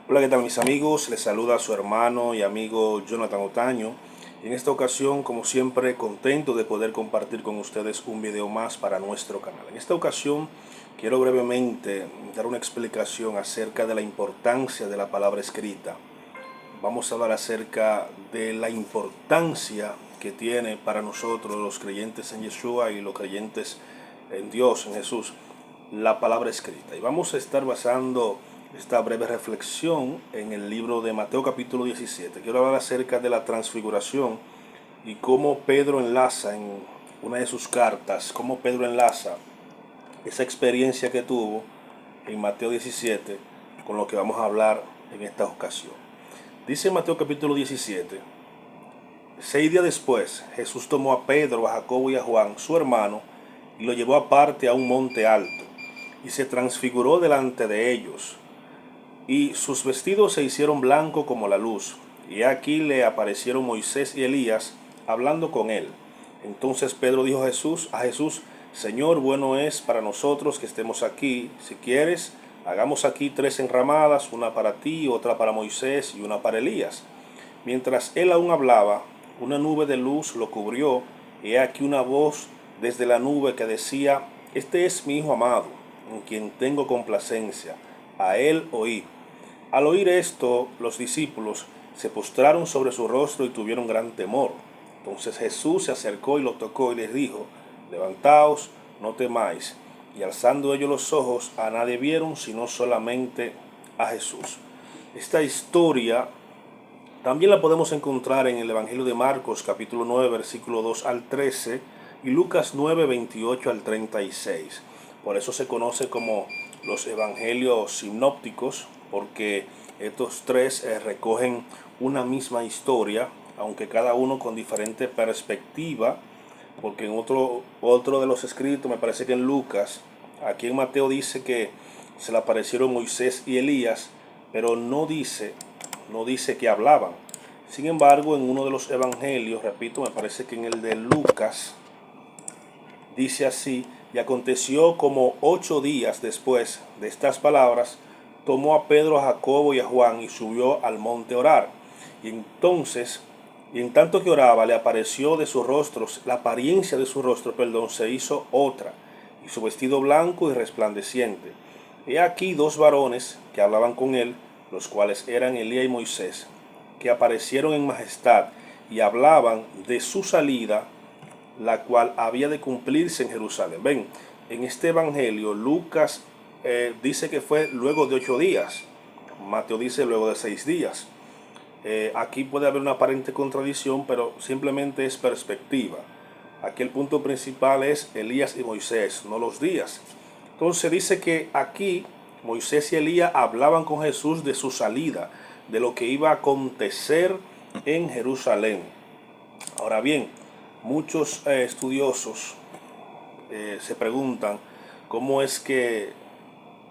Hola, ¿qué tal mis amigos? Les saluda a su hermano y amigo Jonathan Otaño. En esta ocasión, como siempre, contento de poder compartir con ustedes un video más para nuestro canal. En esta ocasión, quiero brevemente dar una explicación acerca de la importancia de la palabra escrita. Vamos a hablar acerca de la importancia que tiene para nosotros los creyentes en Yeshua y los creyentes en Dios, en Jesús, la palabra escrita. Y vamos a estar basando esta breve reflexión en el libro de Mateo capítulo 17. Quiero hablar acerca de la transfiguración y cómo Pedro enlaza en una de sus cartas, cómo Pedro enlaza esa experiencia que tuvo en Mateo 17 con lo que vamos a hablar en esta ocasión. Dice Mateo capítulo 17: 6 días después, Jesús tomó a Pedro, a Jacobo y a Juan, su hermano, y lo llevó aparte a un monte alto, y se transfiguró delante de ellos. Y sus vestidos se hicieron blancos como la luz, y aquí le aparecieron Moisés y Elías hablando con él. Entonces Pedro dijo a Jesús: Señor, bueno es para nosotros que estemos aquí. Si quieres, hagamos aquí 3 enramadas, una para ti, otra para Moisés y una para Elías. Mientras él aún hablaba, una nube de luz lo cubrió, y he aquí una voz desde la nube que decía: Este es mi Hijo amado, en quien tengo complacencia, a él oíd. Al oír esto, los discípulos se postraron sobre su rostro y tuvieron gran temor. Entonces Jesús se acercó y lo tocó y les dijo: Levantaos, no temáis. Y alzando ellos los ojos, a nadie vieron, sino solamente a Jesús. Esta historia también la podemos encontrar en el Evangelio de Marcos, capítulo 9, versículo 2 al 13, y Lucas 9, 28 al 36. Por eso se conoce como los evangelios sinópticos, porque estos tres recogen una misma historia, aunque cada uno con diferente perspectiva, porque en otro de los escritos, me parece que en Lucas, aquí en Mateo dice que se le aparecieron Moisés y Elías, pero no dice que hablaban. Sin embargo, en uno de los evangelios, repito, me parece que en el de Lucas, dice así: y aconteció como 8 días después de estas palabras, tomó a Pedro, a Jacobo y a Juan y subió al monte a orar. Y en tanto que oraba, le apareció de su rostro, la apariencia de su rostro, se hizo otra, y su vestido blanco y resplandeciente. He aquí 2 varones que hablaban con él, los cuales eran Elías y Moisés, que aparecieron en majestad y hablaban de su salida, la cual había de cumplirse en Jerusalén. Ven, en este evangelio Lucas dice que fue luego de 8 días. Mateo dice luego de 6 días. Aquí puede haber una aparente contradicción, pero simplemente es perspectiva. Aquí el punto principal es Elías y Moisés, no los días. Entonces dice que aquí Moisés y Elías hablaban con Jesús de su salida, de lo que iba a acontecer en Jerusalén. Ahora bien, muchos estudiosos se preguntan cómo es que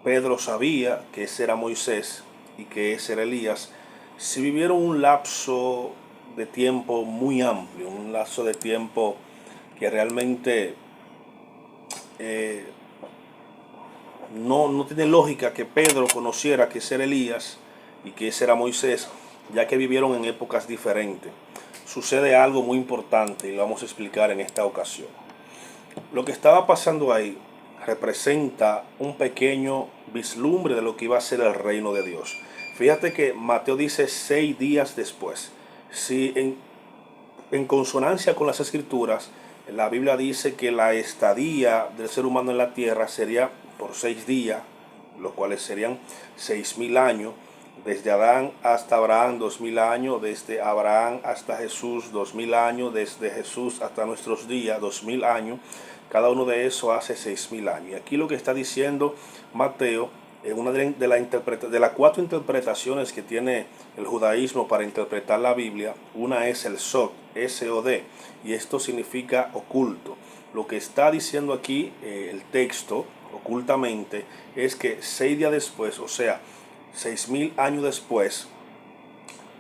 Pedro sabía que ese era Moisés y que ese era Elías, si vivieron un lapso de tiempo muy amplio, un lapso de tiempo que realmente eh, no tiene lógica que Pedro conociera que ese era Elías y que ese era Moisés, ya que vivieron en épocas diferentes. Sucede algo muy importante y lo vamos a explicar en esta ocasión. Lo que estaba pasando ahí representa un pequeño vislumbre de lo que iba a ser el reino de Dios. Fíjate que Mateo dice 6 días después. Si en consonancia con las escrituras, la Biblia dice que la estadía del ser humano en la tierra sería por 6 días, los cuales serían 6000 años. Desde Adán hasta Abraham, 2000 años. Desde Abraham hasta Jesús, 2000 años. Desde Jesús hasta nuestros días, 2000 años. Cada uno de esos hace 6000 años. Y aquí lo que está diciendo Mateo, en una de las 4 interpretaciones que tiene el judaísmo para interpretar la Biblia, una es el Sod, S-O-D, y esto significa oculto. Lo que está diciendo aquí el texto, ocultamente, es que 6 días después, o sea, 6000 años después,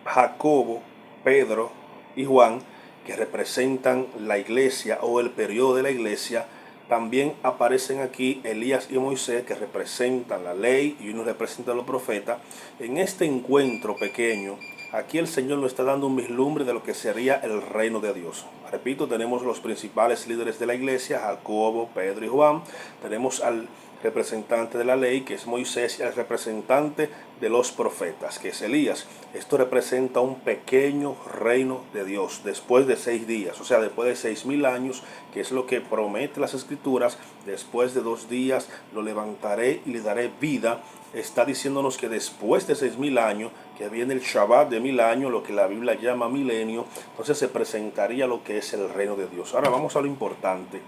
Jacobo, Pedro y Juan, que representan la iglesia o el periodo de la iglesia, también aparecen aquí Elías y Moisés, que representan la ley y uno representa a los profetas. En este encuentro pequeño, aquí el Señor nos está dando un vislumbre de lo que sería el reino de Dios. Repito, tenemos los principales líderes de la iglesia, Jacobo, Pedro y Juan. Tenemos al representante de la ley, que es Moisés, y al representante de los profetas, que es Elías. Esto representa un pequeño reino de Dios después de 6 días, o sea, después de 6.000 años, que es lo que promete las Escrituras. Después de 2 días lo levantaré y le daré vida. Está diciéndonos que después de 6.000 años, que viene el Shabbat de 1.000 años, lo que la Biblia llama milenio, entonces se presentaría lo que es el reino de Dios. Ahora vamos a lo importante.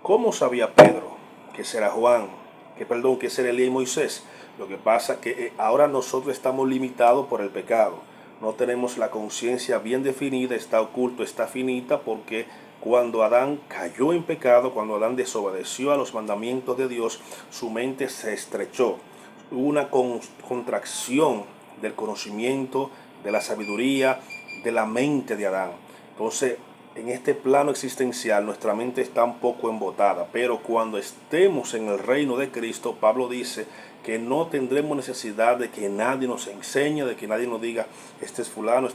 ¿Cómo sabía Pedro que será Juan, que será Elías y Moisés? Lo que pasa es que ahora nosotros estamos limitados por el pecado. No tenemos la conciencia bien definida, está oculto, está finita, porque cuando Adán cayó en pecado, cuando Adán desobedeció a los mandamientos de Dios, su mente se estrechó. Hubo una contracción del conocimiento, de la sabiduría, de la mente de Adán. Entonces, en este plano existencial nuestra mente está un poco embotada, pero cuando estemos en el reino de Cristo, Pablo dice que no tendremos necesidad de que nadie nos enseñe, de que nadie nos diga este es fulano,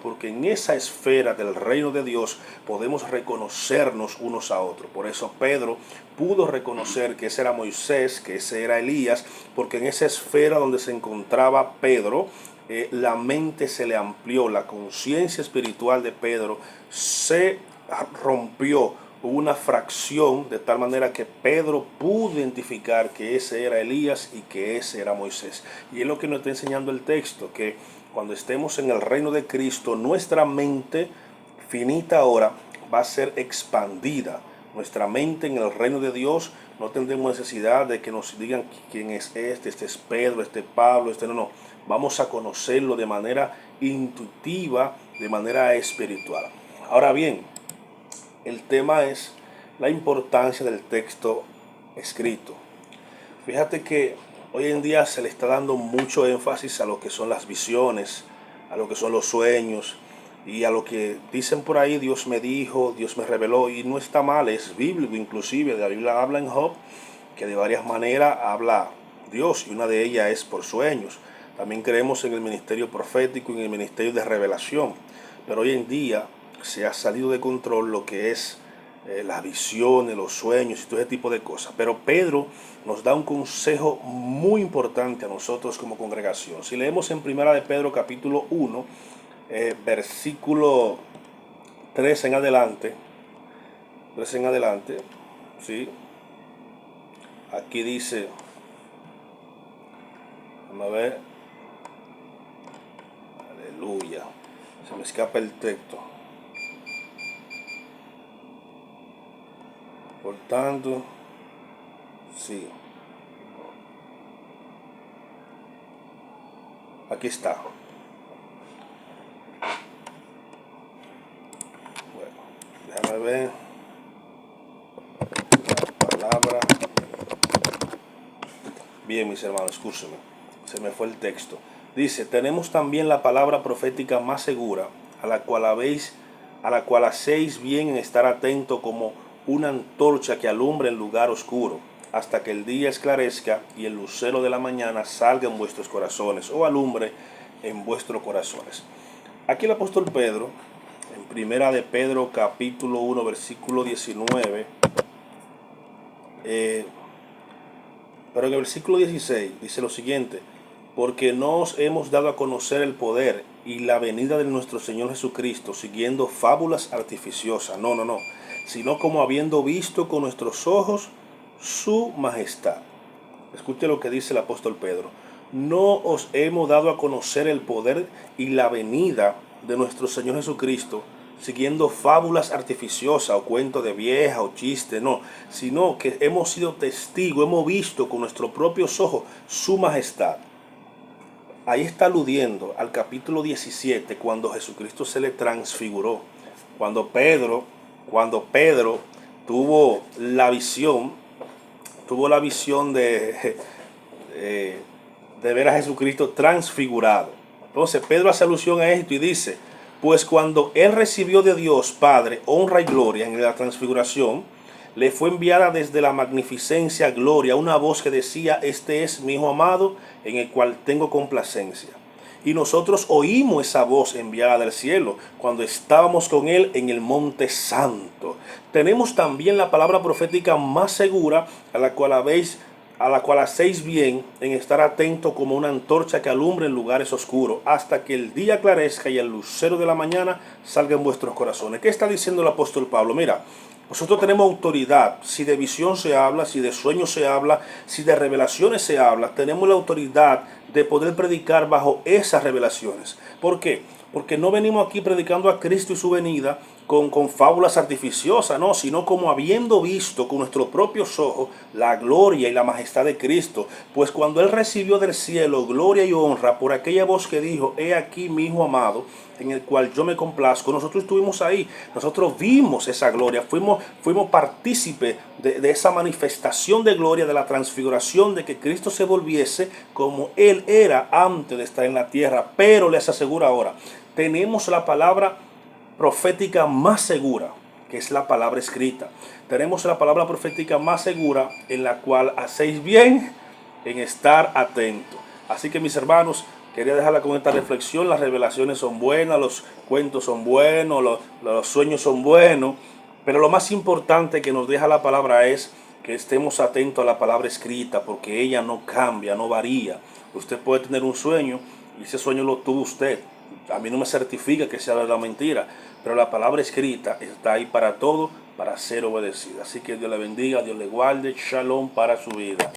porque en esa esfera del reino de Dios podemos reconocernos unos a otros. Por eso Pedro pudo reconocer que ese era Moisés, que ese era Elías, porque en esa esfera donde se encontraba Pedro, la mente se le amplió, la conciencia espiritual de Pedro se rompió, hubo una fracción de tal manera que Pedro pudo identificar que ese era Elías y que ese era Moisés. Y es lo que nos está enseñando el texto, que cuando estemos en el reino de Cristo, nuestra mente finita ahora va a ser expandida. Nuestra mente en el reino de Dios no tendremos necesidad de que nos digan quién es este es Pedro, este es Pablo, no. Vamos a conocerlo de manera intuitiva, de manera espiritual. Ahora bien, el tema es la importancia del texto escrito. Fíjate que hoy en día se le está dando mucho énfasis a lo que son las visiones, a lo que son los sueños y a lo que dicen por ahí, Dios me dijo, Dios me reveló, y no está mal, es bíblico inclusive. La Biblia habla en Job que de varias maneras habla Dios, y una de ellas es por sueños. También creemos en el ministerio profético y en el ministerio de revelación, pero hoy en día se ha salido de control lo que es las visiones, los sueños y todo ese tipo de cosas. Pero Pedro nos da un consejo muy importante a nosotros como congregación. Si leemos en Primera de Pedro capítulo 1, versículo 3 en adelante, ¿sí? Aquí dice, vamos a ver, aleluya, se me escapa el texto. Por tanto, sí. Aquí está. Bueno, déjame ver. La palabra. Bien, mis hermanos, escúchenme. Se me fue el texto. Dice, tenemos también la palabra profética más segura, a la cual hacéis bien en estar atento como una antorcha que alumbra en lugar oscuro, hasta que el día esclarezca y el lucero de la mañana salga en vuestros corazones, o alumbre en vuestros corazones. Aquí el apóstol Pedro, en Primera de Pedro capítulo 1, versículo 19, pero en el versículo 16 dice lo siguiente: porque no os hemos dado a conocer el poder y la venida de nuestro Señor Jesucristo siguiendo fábulas artificiosas, no, sino como habiendo visto con nuestros ojos su majestad. Escuche lo que dice el apóstol Pedro. No os hemos dado a conocer el poder y la venida de nuestro Señor Jesucristo siguiendo fábulas artificiosas o cuentos de vieja o chistes, no, sino que hemos sido testigos, hemos visto con nuestros propios ojos su majestad. Ahí está aludiendo al capítulo 17, cuando Jesucristo se le transfiguró. Cuando Pedro tuvo la visión de ver a Jesucristo transfigurado. Entonces Pedro hace alusión a esto y dice, pues cuando él recibió de Dios Padre honra y gloria en la transfiguración, le fue enviada desde la magnificencia gloria una voz que decía: este es mi Hijo amado, en el cual tengo complacencia. Y nosotros oímos esa voz enviada del cielo cuando estábamos con Él en el monte santo. Tenemos también la palabra profética más segura, a la cual hacéis bien en estar atento como una antorcha que alumbre en lugares oscuros, hasta que el día aclarezca y el lucero de la mañana salga en vuestros corazones. ¿Qué está diciendo el apóstol Pablo? Mira, nosotros tenemos autoridad. Si de visión se habla, si de sueños se habla, si de revelaciones se habla, tenemos la autoridad de poder predicar bajo esas revelaciones. ¿Por qué? Porque no venimos aquí predicando a Cristo y su venida con fábulas artificiosas, no, sino como habiendo visto con nuestros propios ojos la gloria y la majestad de Cristo. Pues cuando Él recibió del cielo gloria y honra por aquella voz que dijo: he aquí mi Hijo amado, en el cual yo me complazco, nosotros estuvimos ahí, nosotros vimos esa gloria, fuimos partícipes de esa manifestación de gloria, de la transfiguración, de que Cristo se volviese como Él era antes de estar en la tierra. Pero les aseguro ahora, tenemos la palabra profética más segura, que es la palabra escrita. Tenemos la palabra profética más segura, en la cual hacéis bien en estar atentos. Así que, mis hermanos, quería dejarla con esta reflexión. Las revelaciones son buenas, los cuentos son buenos, los sueños son buenos, pero lo más importante que nos deja la palabra es que estemos atentos a la palabra escrita, porque ella no cambia, no varía. Usted puede tener un sueño y ese sueño lo tuvo usted. A mí no me certifica que sea verdad o mentira, pero la palabra escrita está ahí para todo, para ser obedecida. Así que Dios le bendiga, Dios le guarde. Shalom para su vida.